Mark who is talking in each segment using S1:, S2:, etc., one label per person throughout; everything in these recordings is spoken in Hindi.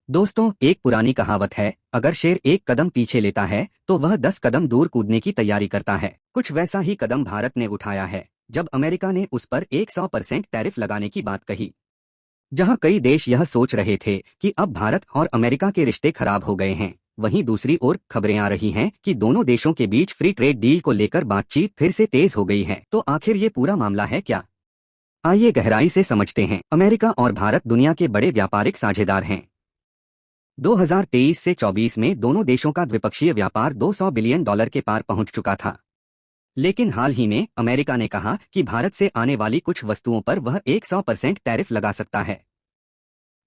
S1: दोस्तों, एक पुरानी कहावत है, अगर शेर एक कदम पीछे लेता है तो वह 10 कदम दूर कूदने की तैयारी करता है। कुछ वैसा ही कदम भारत ने उठाया है जब अमेरिका ने उस पर 100% टैरिफ लगाने की बात कही। जहां कई देश यह सोच रहे थे कि अब भारत और अमेरिका के रिश्ते खराब हो गए हैं, वहीं दूसरी ओर खबरें आ रही हैं कि दोनों देशों के बीच फ्री ट्रेड डील को लेकर बातचीत फिर से तेज हो गई है। तो आखिर ये पूरा मामला है क्या? आइए गहराई से समझते हैं। अमेरिका और भारत दुनिया के बड़े व्यापारिक साझेदार हैं। 2023 से 24 में दोनों देशों का द्विपक्षीय व्यापार $200 बिलियन के पार पहुंच चुका था। लेकिन हाल ही में अमेरिका ने कहा कि भारत से आने वाली कुछ वस्तुओं पर वह 100% टैरिफ लगा सकता है।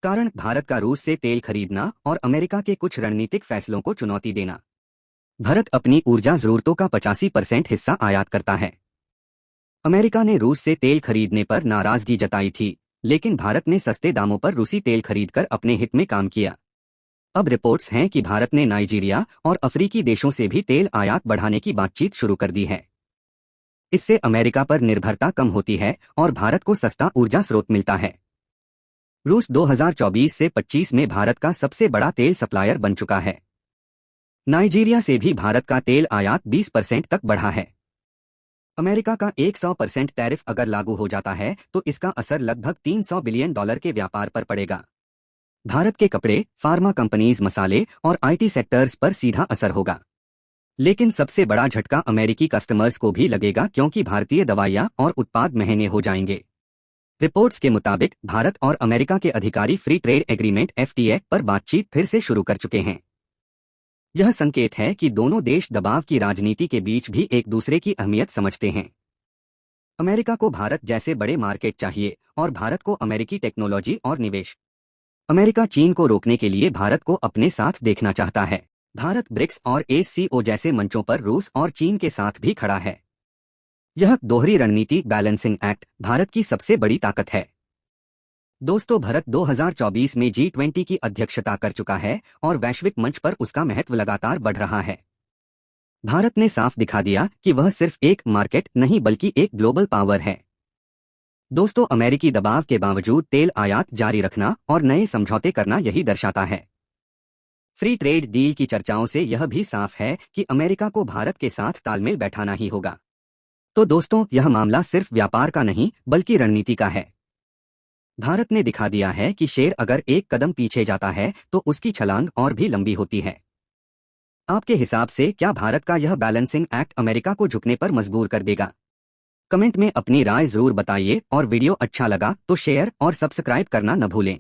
S1: कारण भारत का रूस से तेल खरीदना और अमेरिका के कुछ रणनीतिक फैसलों को चुनौती देना। भारत अपनी ऊर्जा जरूरतों का 85% हिस्सा आयात करता है। अमेरिका ने रूस से तेल खरीदने पर नाराजगी जताई थी, लेकिन भारत ने सस्ते दामों पर रूसी तेल खरीदकर अपने हित में काम किया। अब रिपोर्ट्स हैं कि भारत ने नाइजीरिया और अफ्रीकी देशों से भी तेल आयात बढ़ाने की बातचीत शुरू कर दी है। इससे अमेरिका पर निर्भरता कम होती है और भारत को सस्ता ऊर्जा स्रोत मिलता है। रूस 2024 से 25 में भारत का सबसे बड़ा तेल सप्लायर बन चुका है। नाइजीरिया से भी भारत का तेल आयात 20% तक बढ़ा है। अमेरिका का 100% टैरिफ अगर लागू हो जाता है तो इसका असर लगभग $300 बिलियन के व्यापार पर पड़ेगा। भारत के कपड़े, फार्मा कंपनीज, मसाले और आईटी सेक्टर्स पर सीधा असर होगा। लेकिन सबसे बड़ा झटका अमेरिकी कस्टमर्स को भी लगेगा, क्योंकि भारतीय दवाइयां और उत्पाद महंगे हो जाएंगे। रिपोर्ट्स के मुताबिक भारत और अमेरिका के अधिकारी फ्री ट्रेड एग्रीमेंट (FTA) पर बातचीत फिर से शुरू कर चुके हैं। यह संकेत है कि दोनों देश दबाव की राजनीति के बीच भी एक दूसरे की अहमियत समझते हैं। अमेरिका को भारत जैसे बड़े मार्केट चाहिए और भारत को अमेरिकी टेक्नोलॉजी और निवेश। अमेरिका चीन को रोकने के लिए भारत को अपने साथ देखना चाहता है। भारत ब्रिक्स और SCO जैसे मंचों पर रूस और चीन के साथ भी खड़ा है। यह दोहरी रणनीति बैलेंसिंग एक्ट भारत की सबसे बड़ी ताकत है। दोस्तों, भारत 2024 में G20 की अध्यक्षता कर चुका है और वैश्विक मंच पर उसका महत्व लगातार बढ़ रहा है। भारत ने साफ दिखा दिया कि वह सिर्फ एक मार्केट नहीं बल्कि एक ग्लोबल पावर है। दोस्तों, अमेरिकी दबाव के बावजूद तेल आयात जारी रखना और नए समझौते करना यही दर्शाता है। फ्री ट्रेड डील की चर्चाओं से यह भी साफ है कि अमेरिका को भारत के साथ तालमेल बैठाना ही होगा। तो दोस्तों, यह मामला सिर्फ व्यापार का नहीं बल्कि रणनीति का है। भारत ने दिखा दिया है कि शेर अगर एक कदम पीछे जाता है तो उसकी छलांग और भी लंबी होती है। आपके हिसाब से क्या भारत का यह बैलेंसिंग एक्ट अमेरिका को झुकने पर मजबूर कर देगा? कमेंट में अपनी राय जरूर बताइए और वीडियो अच्छा लगा तो शेयर और सब्सक्राइब करना न भूलें।